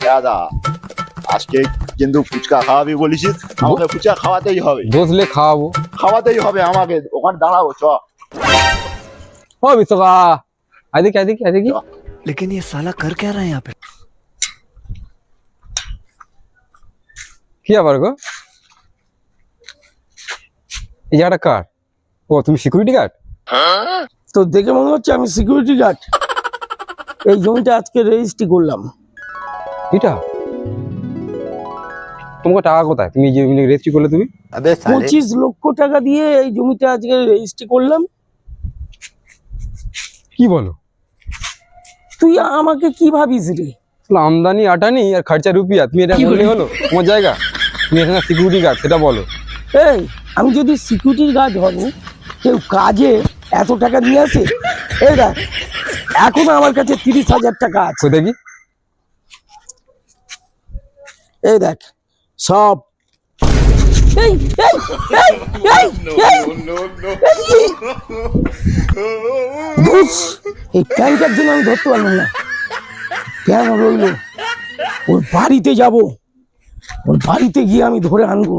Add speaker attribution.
Speaker 1: দাদা আজকে কিন্তু ফুচকা খাওয়াবি বলেছিস, আমাকে ফুচকা খাওয়াতেই হবে।
Speaker 2: বসলে খাওয়াবো।
Speaker 1: খাওয়াতেই হবে আমাকে, ওখানে দাঁড়াবো চ।
Speaker 2: ও বিশ্বকা, এদিকে এদিকে এদিকে।
Speaker 3: लेकिन ये साला कर क्या रहा है यहाँ पे?
Speaker 2: কি আবার গো? এই জায়গাটা কার? ও তুমি সিকিউরিটি গার্ড?
Speaker 4: তো দেখে মনে হচ্ছে আমি সিকিউরিটি গার্ড। এই জমিটা আজকে রেজিস্ট্রি করলাম।
Speaker 2: এটা তোমাকে টাকা কোথায়? তুমি যে রেজিস্ট্রি করলে তুমি?
Speaker 4: 25 লক্ষ টাকা দিয়ে এই জমিটা আজকে রেজিস্ট্রি করলাম।
Speaker 2: কি বলো?
Speaker 4: তুই আমাকে কি ভাবিস রে?
Speaker 2: আমদানি আটানি আর খরচা রুপিয়া, তুমি এটা বললে হলো তোমার জায়গা? তুমি এখানে সিকিউরিটি গার্ড, সেটা বলো।
Speaker 4: এই আমি যদি সিকিউরিটি গার্ড হব, কেউ কাজে এত টাকা নিয়ে আসে? এই দেখ, এখন আমার কাছে 30,000 টাকা আছে।
Speaker 2: কোথায় কি?
Speaker 4: এই দেখ সব। এই এই এই এই এই ধুস, এই প্যান্টের জন্য আমি ধরতে পারলাম না। কেন রইল? ওর বাড়িতে যাব, ওর বাড়িতে গিয়ে আমি ধরে আনবো।